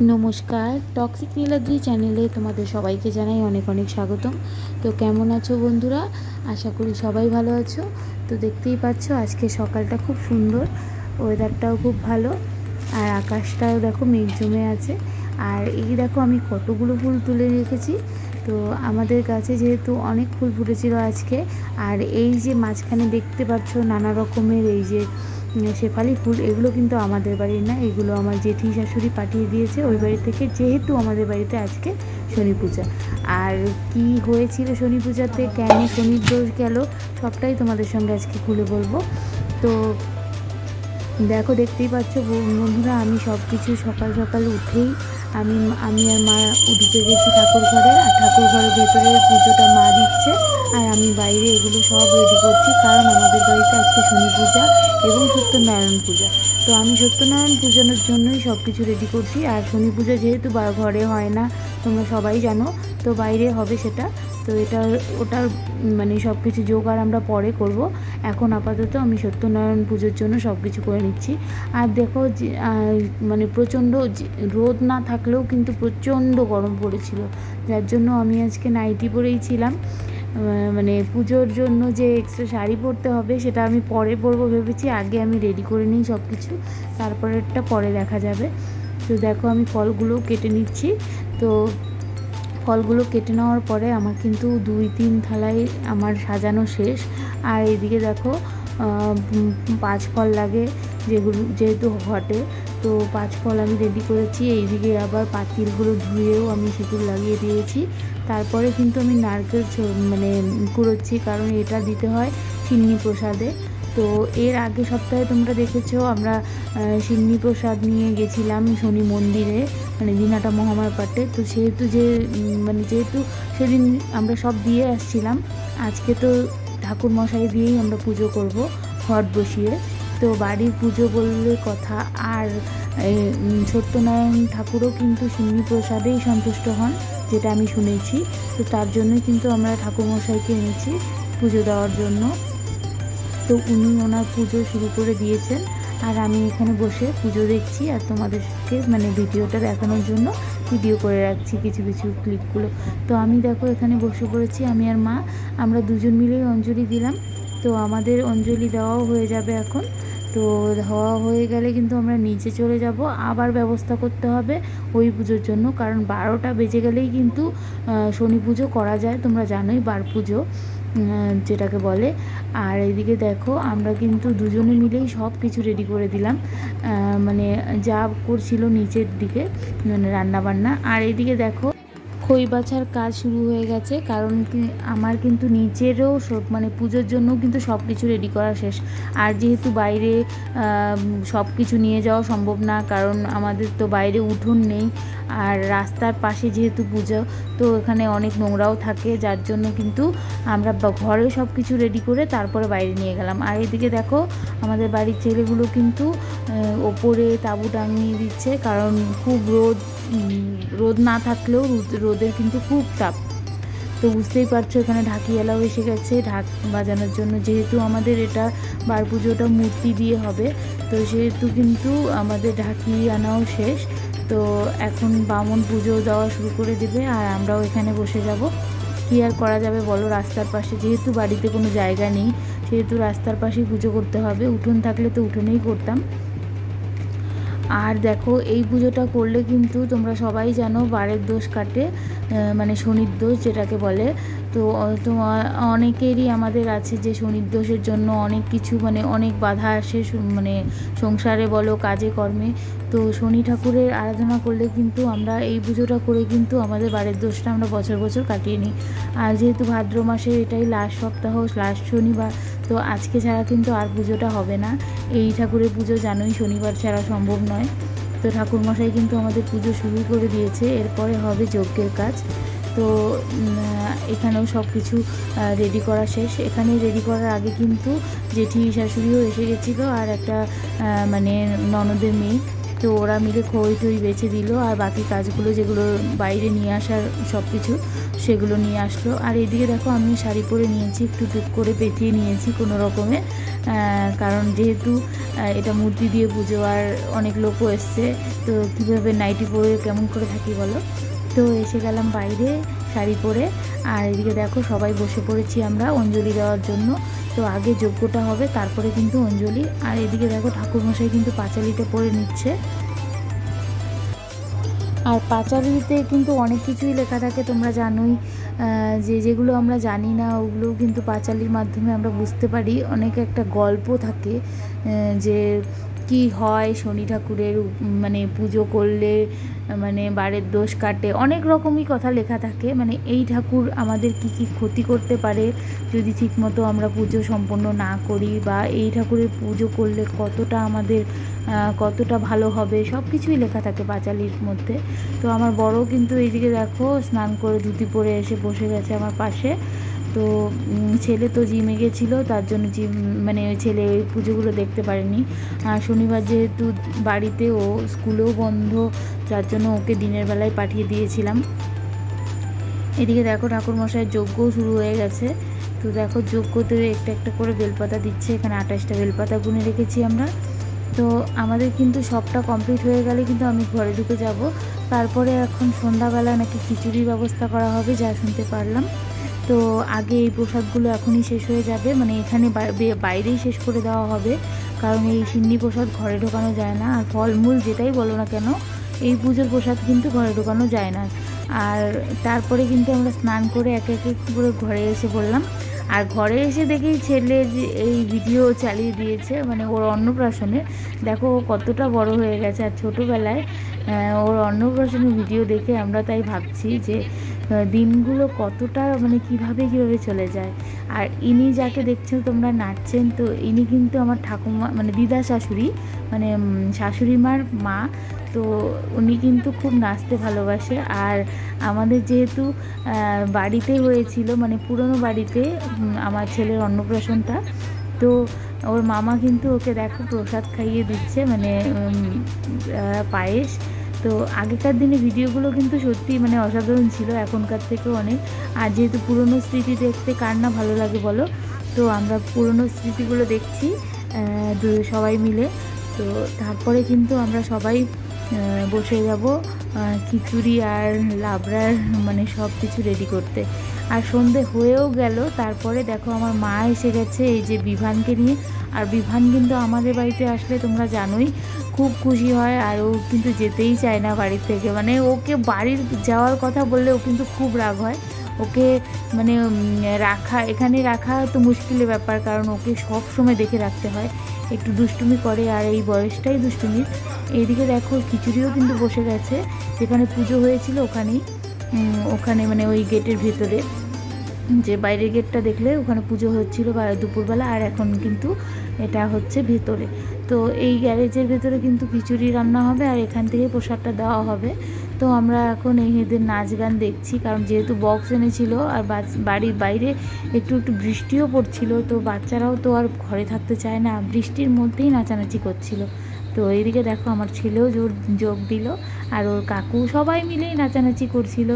নমস্কার, টক্সিক নীলাদ্রি চ্যানেলে তোমাদের সবাইকে জানাই অনেক অনেক স্বাগতম। তো কেমন আছো বন্ধুরা? আশা করি সবাই ভালো আছো। তো দেখতেই পাচ্ছ আজকে সকালটা খুব সুন্দর, ওয়েদারটাও খুব ভালো, আর আকাশটাও দেখো মেঘ জমে আছে। আর এই দেখো আমি কতগুলো ফুল তুলে রেখেছি। তো আমাদের কাছে যেহেতু অনেক ফুল ফুটেছিল আজকে, আর এই যে মাঝখানে দেখতে পাচ্ছ নানা রকমের এই যে শেফালি ফুল, এগুলো কিন্তু আমাদের বাড়ির না, এগুলো আমার জেঠি শাশুড়ি পাঠিয়ে দিয়েছে ওই বাড়ি থেকে, যেহেতু আমাদের বাড়িতে আজকে শনি পূজা। আর কি হয়েছিল শনি পূজাতে, কেন শনির দোষ গেল, সবটাই তোমাদের সঙ্গে আজকে খুলে বলবো। তো দেখো, দেখতেই পাচ্ছ বন্ধুরা, আমি সব কিছু সকাল সকাল উঠেই আমি আর মা উঠতে গেছি ঠাকুর ঘরে, আর ঠাকুর ঘরের ভেতরে পুজোটা মা দিচ্ছে, আর আমি বাইরে এগুলো সব রেডি করছি, কারণ আমাদের বাড়িতে আজকে শনি পূজা এবং সত্যনারায়ণ পূজা। তো আমি সত্যনারায়ণ পূজানোর জন্যই সব কিছু রেডি করছি। আর শনি পূজা যেহেতু ঘরে হয় না, তোমরা সবাই জানো, তো বাইরে হবে সেটা। তো ওটার মানে সব কিছু জোগাড় আমরা পরে করব। এখন আপাতত আমি সত্যনারায়ণ পুজোর জন্য সব কিছু করে নিচ্ছি। আর দেখো মানে প্রচণ্ড রোদ না থাকলেও কিন্তু প্রচণ্ড গরম পড়েছিল, যার জন্য আমি আজকে নাইটি পরেই ছিলাম। মানে পুজোর জন্য যে এক্সট্রা শাড়ি পরতে হবে সেটা আমি পরে পরবো ভেবেছি, আগে আমি রেডি করে নিই সব কিছু, তারপরেরটা পরে দেখা যাবে। তো দেখো আমি ফলগুলো কেটে নিচ্ছি। তো ফলগুলো কেটে নেওয়ার পরে আমার কিন্তু 2-3 থালায় আমার সাজানো শেষ। আর এইদিকে দেখো 5 ফল লাগে, যেহেতু ঘটে, তো 5 ফল আমি রেডি করেছি। এইদিকে আবার পাতিলগুলো ধুয়েও আমি সিঁদুর লাগিয়ে দিয়েছি। তারপরে কিন্তু আমি নারকেল মানে কুড়োচ্ছি, কারণ এটা দিতে হয় সিন্নি প্রসাদে। তো এর আগে সপ্তাহে তোমরা দেখেছো আমরা সিন্নি প্রসাদ নিয়ে গেছিলাম শনি মন্দিরে, মানে দিনহাটা মহামায়া পাটে। তো যেহেতু সেদিন আমরা সব দিয়ে আসছিলাম, আজকে তো ঠাকুর মশাই দিয়েই আমরা পুজো করব ঘট বসিয়ে। তো বাড়ির পুজো বললে কথা, আর সত্যনারায়ণ ঠাকুরও কিন্তু সিন্নি প্রসাদেই সন্তুষ্ট হন, যেটা আমি শুনেছি। তো তার জন্যই কিন্তু আমরা ঠাকুর মশাইকে এনেছি পুজো দেওয়ার জন্য। তো উনি ওনার পুজো শুরু করে দিয়েছেন, আর আমি এখানে বসে পুজো দেখছি, আর তোমাদেরকে মানে ভিডিওটা দেখানোর জন্য ভিডিও করে রাখছি কিছু কিছু ক্লিপগুলো। তো আমি দেখো এখানে বসে পড়েছি, আমি আর মা, আমরা দুজন মিলেই অঞ্জলি দিলাম। তো আমাদের অঞ্জলি দেওয়াও হয়ে যাবে এখন। তো হওয়া হয়ে গেলে কিন্তু আমরা নিচে চলে যাব, আবার ব্যবস্থা করতে হবে ওই পুজোর জন্য, কারণ 12টা বেজে গেলেই কিন্তু শনি পুজো করা যায়, তোমরা জানোই, বার পুজো যেটাকে বলে। আর এইদিকে দেখো আমরা কিন্তু দুজনে মিলেই সব কিছু রেডি করে দিলাম, মানে যা করছিল নিচের দিকে মানে রান্নাবান্না। আর এইদিকে দেখো খই বাছার কাজ শুরু হয়ে গেছে, কারণ আমার কিন্তু নিচেরও মানে পুজোর জন্য কিন্তু সব কিছু রেডি করা শেষ। আর যেহেতু বাইরে সব কিছু নিয়ে যাওয়া সম্ভব না, কারণ আমাদের তো বাইরে উঠোন নেই, আর রাস্তার পাশে যেহেতু পুজো, তো এখানে অনেক নোংরাও থাকে, যার জন্য কিন্তু আমরা ঘরে সব কিছু রেডি করে তারপরে বাইরে নিয়ে গেলাম। আর এদিকে দেখো আমাদের বাড়ির ছেলেগুলো কিন্তু ওপরে তাঁবু টাঙিয়ে দিচ্ছে, কারণ খুব রোদ না থাকলেও রোদের কিন্তু খুব তাপ। তো বুঝতেই পারছো এখানে ঢাকিয়ালাও এসে গেছে ঢাক বাজানোর জন্য, যেহেতু আমাদের এটা বার পুজোটা মূর্তি দিয়ে হবে, তো সেহেতু কিন্তু আমাদের ঢাকি আনাও শেষ। তো এখন বামন পুজো দেওয়া শুরু করে দেবে, আর আমরাও এখানে বসে যাব। কী আর করা যাবে বলো, রাস্তার পাশে যেহেতু বাড়িতে কোনো জায়গা নেই, সেহেতু রাস্তার পাশেই পুজো করতে হবে। উঠোন থাকলে তো উঠোনেই করতাম। আর দেখো এই পুজোটা করলে কিন্তু তোমরা সবাই জানো বারের দোষ কাটে, মানে শনির দোষ যেটাকে বলে। তো অনেকেরই আমাদের আছে যে শনির দোষের জন্য অনেক কিছু মানে অনেক বাধা আসে, মানে সংসারে বলো কাজে কর্মে। তো শনি ঠাকুরের আরাধনা করলে কিন্তু আমরা এই পুজোটা করে কিন্তু আমাদের বারের দোষটা আমরা বছর বছর কাটিয়ে নিই। আর যেহেতু ভাদ্র মাসে এটাই লাস্ট সপ্তাহ, লাস্ট শনিবার, তো আজকে ছাড়া কিন্তু আর পুজোটা হবে না। এই ঠাকুরের পুজো জানোই শনিবার ছাড়া সম্ভব নয়। তো ঠাকুরমশাই কিন্তু আমাদের পুজো শুরু করে দিয়েছে, এরপরে হবে যজ্ঞের কাজ। তো এখানেও সব কিছু রেডি করা শেষ। এখানে রেডি করার আগে কিন্তু জেঠি শাশুড়িও এসে গেছিলো, আর একটা মানে ননদের মেয়ে। তো ওরা মিলে খই টই বেছে দিল, আর বাকি কাজগুলো যেগুলো বাইরে নিয়ে আসার সব কিছু সেগুলো নিয়ে আসলো। আর এদিকে দেখো আমি শাড়ি পরে নিয়েছি, একটু টুক করে পেঁচিয়ে নিয়েছি কোনো রকমে, কারণ যেহেতু এটা মূর্তি দিয়ে পুজো আর অনেক লোকও এসছে, তো কীভাবে নাইটি পরে কেমন করে থাকি বলো। তো এসে গেলাম বাইরে শাড়ি পরে, আর এদিকে দেখো সবাই বসে পড়েছি আমরা অঞ্জলি দেওয়ার জন্য। তো আগে যজ্ঞটা হবে, তারপরে কিন্তু অঞ্জলি। আর এদিকে দেখো ঠাকুরমশাই কিন্তু পাঁচালিটা পরে নিচ্ছে। আর পাঁচালিতে কিন্তু অনেক কিছুই লেখা থাকে, তোমরা জানোই, যেগুলো আমরা জানি না ওগুলোও কিন্তু পাঁচালির মাধ্যমে আমরা বুঝতে পারি। অনেক একটা গল্প থাকে যে কি হয় শনি ঠাকুরের মানে পুজো করলে মানে বারের দোষ কাটে, অনেক রকমই কথা লেখা থাকে। মানে এই ঠাকুর আমাদের কি কি ক্ষতি করতে পারে যদি ঠিকমতো আমরা পুজো সম্পন্ন না করি, বা এই ঠাকুরের পুজো করলে কতটা আমাদের কতটা ভালো হবে, সব কিছুই লেখা থাকে পাঁচালির মধ্যে। তো আমার বড় কিন্তু এইদিকে দেখো স্নান করে ধুতি পরে এসে বসে গেছে আমার পাশে। তো ছেলে তো জিমে গেছিলো, তার জন্য জিম মানে ছেলে ওই পুজোগুলো দেখতে পারেনি। আর শনিবার যেহেতু বাড়িতে, ও স্কুলেও বন্ধ, যার জন্য ওকে দিনের বেলায় পাঠিয়ে দিয়েছিলাম। এদিকে দেখো ঠাকুরমশাইয়ের যজ্ঞও শুরু হয়ে গেছে। তো দেখো যজ্ঞতে একটা একটা করে বেলপাতা দিচ্ছে, এখানে 28টা বেলপাতা গুনে রেখেছি আমরা। তো আমাদের কিন্তু সবটা কমপ্লিট হয়ে গেলে কিন্তু আমি ঘরে ঢুকে যাব। তারপরে এখন সন্ধ্যাবেলা নাকি খিচুড়ির ব্যবস্থা করা হবে, যা শুনতে পারলাম। তো আগে এই প্রসাদগুলো এখনই শেষ হয়ে যাবে, মানে এখানে বাইরেই শেষ করে দেওয়া হবে, কারণ এই সিন্নি প্রসাদ ঘরে ঢোকানো যায় না। আর ফলমূল যেটাই বলো না কেন, এই পুজোর প্রসাদ কিন্তু ঘরে ঢোকানো যায় না। আর তারপরে কিন্তু আমরা স্নান করে একে একে করে ঘরে এসে পড়লাম। আর ঘরে এসে দেখি ছেলে যে এই ভিডিও চালিয়ে দিয়েছে, মানে ওর অন্নপ্রাশনে। দেখো ও কতটা বড় হয়ে গেছে, আর ছোটোবেলায় ওর অন্নপ্রাশনের ভিডিও দেখে আমরা তাই ভাবছি যে দিনগুলো কতটা মানে কিভাবে চলে যায়। আর ইনি যাকে দেখছো তোমরা নাচছেন, তো ইনি কিন্তু আমার ঠাকুমা মানে দিদা শাশুড়ি, মানে শাশুড়ি মার মা। তো উনি কিন্তু খুব নাচতে ভালোবাসে। আর আমাদের যেহেতু বাড়িতে হয়েছিল, মানে পুরনো বাড়িতে আমার ছেলের অন্নপ্রাশনটা, তো ওর মামা কিন্তু ওকে দেখো প্রসাদ খাইয়ে দিচ্ছে, মানে পায়েস। তো আগেকার দিনে ভিডিওগুলো কিন্তু সত্যি মানে অসাধারণ ছিল, এখনকার থেকেও অনেক। আর যেহেতু পুরনো স্মৃতি দেখতে কার না ভালো লাগে বলো, তো আমরা পুরনো স্মৃতিগুলো দেখছি সবাই মিলে। তো তারপরে কিন্তু আমরা সবাই বসে যাব খিচুড়ি আর লাবড়ার মানে সব কিছু রেডি করতে। আর সন্ধে হয়েও গেল। তারপরে দেখো আমার মা এসে গেছে এই যে বিভানকে নিয়ে। আর বিভান কিন্তু আমাদের বাড়িতে আসলে তোমরা জানোই খুব খুশি হয়, আর ও কিন্তু যেতেই চায় না বাড়ির থেকে। মানে ওকে বাড়ির যাওয়ার কথা বললে ও কিন্তু খুব রাগ হয়। ওকে মানে এখানে রাখা তো মুশকিলের ব্যাপার, কারণ ওকে সব সময় দেখে রাখতে হয়, একটু দুষ্টুমি করে, আর এই বয়সটাই দুষ্টুমির। এইদিকে দেখো খিচুড়িও কিন্তু বসে গেছে, যেখানে পুজো হয়েছিল ওখানে মানে ওই গেটের ভেতরে, যে বাইরের গেটটা দেখলে ওখানে পুজো হচ্ছিল দুপুরবেলা। আর এখন কিন্তু এটা হচ্ছে ভেতরে। তো এই গ্যারেজের ভেতরে কিন্তু খিচুড়ি রান্না হবে, আর এখান থেকে প্রসাদটা দেওয়া হবে। তো আমরা এখন এদের নাচ গান দেখছি, কারণ যেহেতু বক্স এনেছিল, আর বাড়ির বাইরে একটু একটু বৃষ্টিও পড়ছিল, তো বাচ্চারাও তো আর ঘরে থাকতে চায় না, বৃষ্টির মধ্যেই নাচানাচি করছিল। তো এইদিকে দেখো আমার ছেলেও যোগ দিল, আর ওর কাকু, সবাই মিলেই নাচানাচি করছিল।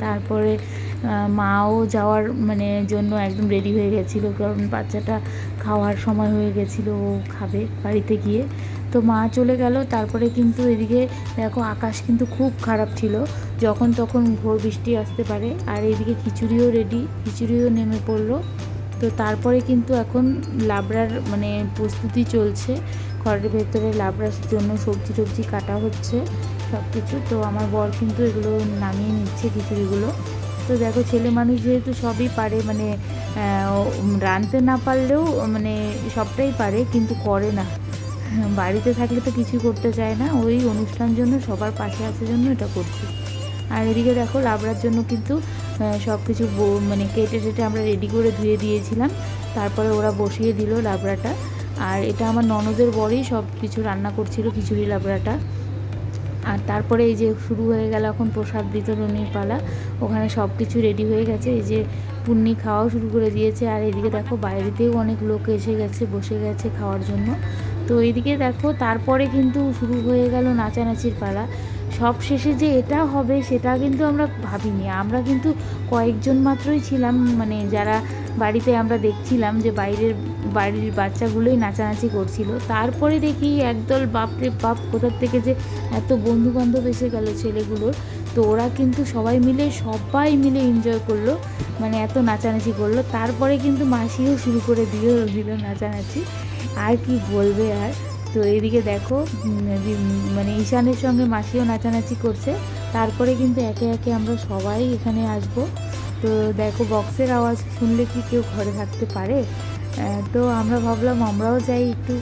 তারপরে মাও যাওয়ার মানে জন্য একদম রেডি হয়ে গেছিলো, কারণ বাচ্চাটা খাওয়ার সময় হয়ে গেছিলো, ও খাবে বাড়িতে গিয়ে। তো মা চলে গেল। তারপরে কিন্তু এদিকে দেখো আকাশ কিন্তু খুব খারাপ ছিল, যখন তখন ঘোর বৃষ্টি আসতে পারে। আর এইদিকে খিচুড়িও রেডি, খিচুড়িও নেমে পড়লো। তো তারপরে কিন্তু এখন লাবড়ার মানে প্রস্তুতি চলছে, ঘরের ভেতরে লাবড়ার জন্য সবজি টবজি কাটা হচ্ছে সব কিছু। তো আমার বর কিন্তু এগুলো নামিয়ে নিচ্ছে খিচুড়িগুলো। তো দেখো ছেলে মানুষ যেহেতু সবই পারে, মানে রাঁধতে না পারলেও মানে সবটাই পারে, কিন্তু করে না। বাড়িতে থাকলে তো কিছুই করতে চায় না, ওই অনুষ্ঠান জন্য সবার পাশে আসার জন্য এটা করছি। আর এদিকে দেখো লাবড়ার জন্য কিন্তু সব কিছু মানে কেটে আমরা রেডি করে ধুয়ে দিয়েছিলাম, তারপরে ওরা বসিয়ে দিল লাবড়াটা। আর এটা আমার ননদের বরই সব কিছু রান্না করছিল, খিচুড়ি লাবড়াটা। আর তারপরে এই যে শুরু হয়ে গেল এখন প্রসাদ বিতরণীর পালা, ওখানে সব কিছু রেডি হয়ে গেছে। এই যে পুন্নি খাওয়াও শুরু করে দিয়েছে। আর এদিকে দেখো বাইরেতেও অনেক লোক এসে গেছে, বসে গেছে খাওয়ার জন্য। তো এইদিকে দেখো তারপরে কিন্তু শুরু হয়ে গেল নাচানাচির পালা। সব শেষে যে এটা হবে সেটা কিন্তু আমরা ভাবিনি। আমরা কিন্তু কয়েকজন মাত্রই ছিলাম, মানে যারা বাড়িতে আমরা দেখছিলাম যে বাড়ির বাচ্চাগুলোই নাচানাচি করছিল। তারপরে দেখি একদল বাপরে বাপ কোথার থেকে যে এত বন্ধু বান্ধব এসে গেল ছেলেগুলোর। তো ওরা কিন্তু সবাই মিলে এনজয় করলো, মানে এত নাচানাচি করলো। তারপরে কিন্তু মাসিও শুরু করে দিল নাচানাচি, আর কি বলবে আর। তো এইদিকে দেখো মানে ঈশানের সঙ্গে মাসিও নাচানাচি করছে। তারপরে কিন্তু একে একে আমরা সবাই এখানে আসবো। তো দেখো বক্সের আওয়াজ শুনলে কি কেউ ঘরে থাকতে পারে? তো আমরা ভাবলাম আমরাও যাই একটু,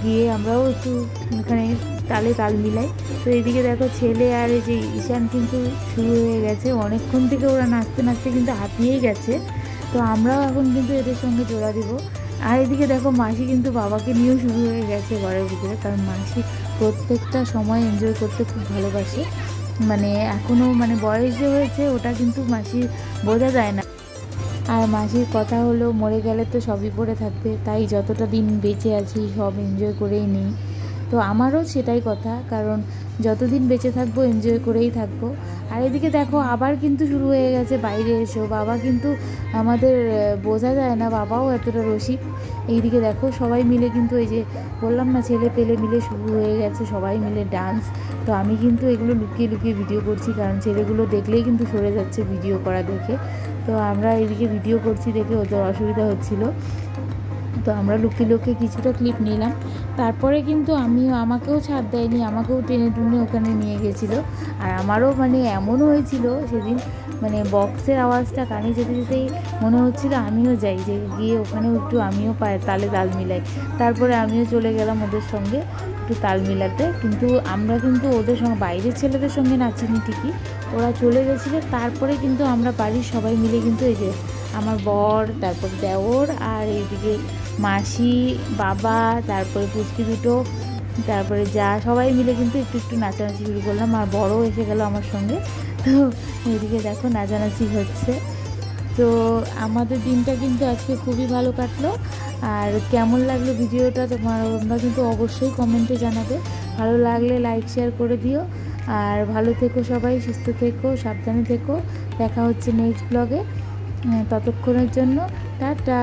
গিয়ে আমরাও একটু এখানে তালে তাল মিলাই। তো এইদিকে দেখো ছেলে আর এই যে ঈশান কিন্তু শুরু হয়ে গেছে, অনেকক্ষণ থেকে ওরা নাচতে নাচতে কিন্তু হাঁপিয়েই গেছে। তো আমরাও এখন কিন্তু এদের সঙ্গে জোড়া দিব। আর এদিকে দেখো মাসি কিন্তু বাবাকে নিয়েও শুরু হয়ে গেছে ঘরের ভিতরে, কারণ মাসি প্রত্যেকটা সময় এনজয় করতে খুব ভালোবাসে। মানে এখনও মানে বয়স যে হয়েছে ওটা কিন্তু মাসির বোঝা যায় না। আর মাসির কথা হলো মরে গেলে তো সবই পড়ে থাকবে, তাই যতটা দিন বেঁচে আছি সব এনজয় করেই নিই। তো আমারও সেটাই কথা, কারণ যতদিন বেঁচে থাকবো এনজয় করেই থাকবো। আর এদিকে দেখো আবার কিন্তু শুরু হয়ে গেছে বাইরে এসো। বাবা কিন্তু আমাদের বোঝা যায় না, বাবাও এতটা রসিক। এইদিকে দেখো সবাই মিলে কিন্তু এই যে বললাম না ছেলে পেলে মিলে শুরু হয়ে গেছে সবাই মিলে ডান্স। তো আমি কিন্তু এগুলো লুকিয়ে লুকিয়ে ভিডিও করছি, কারণ ছেলেগুলো দেখলেই কিন্তু সরে যাচ্ছে ভিডিও করা দেখে। তো আমরা এদিকে ভিডিও করছি দেখে ওদের অসুবিধা হচ্ছিলো, তো আমরা লুকিয়ে লুকিয়ে কিছুটা ক্লিপ নিলাম। তারপরে কিন্তু আমাকেও ছাড় দেয়নি, আমাকেও টেনে টুনে ওখানে নিয়ে গেছিলো। আর আমারও মানে এমনও হয়েছিল সেদিন, মানে বক্সের আওয়াজটা কানে যেতে যেতেই মনে হচ্ছিল আমিও যাই, যে গিয়ে ওখানেও একটু আমিও তালে তাল মিলাই। তারপরে আমিও চলে গেলাম ওদের সঙ্গে একটু তাল মিলাতে। কিন্তু আমরা কিন্তু ওদের সঙ্গে বাইরের ছেলেদের সঙ্গে নাচিনি ঠিকই, ওরা চলে গেছিলো। তারপরে কিন্তু আমরা বাড়ির সবাই মিলে কিন্তু এই যে আমার বর, তারপর দেওর, আর এইদিকে মাসি, বাবা, তারপরে পুচকি দুটো, তারপরে যা সবাই মিলে কিন্তু একটু একটু নাচানাচি শুরু করলাম। আর বড়ও এসে গেল আমার সঙ্গে। তো এইদিকে দেখো নাচানাচি হচ্ছে। তো আমাদের দিনটা কিন্তু আজকে খুবই ভালো কাটলো। আর কেমন লাগলো ভিডিওটা তোমরা কিন্তু অবশ্যই কমেন্টে জানাবে। ভালো লাগলে লাইক শেয়ার করে দিও। আর ভালো থেকো সবাই, সুস্থ থেকো, সাবধানে থেকো। দেখা হচ্ছে নেক্সট ব্লগে। ততক্ষণের জন্য টাটা।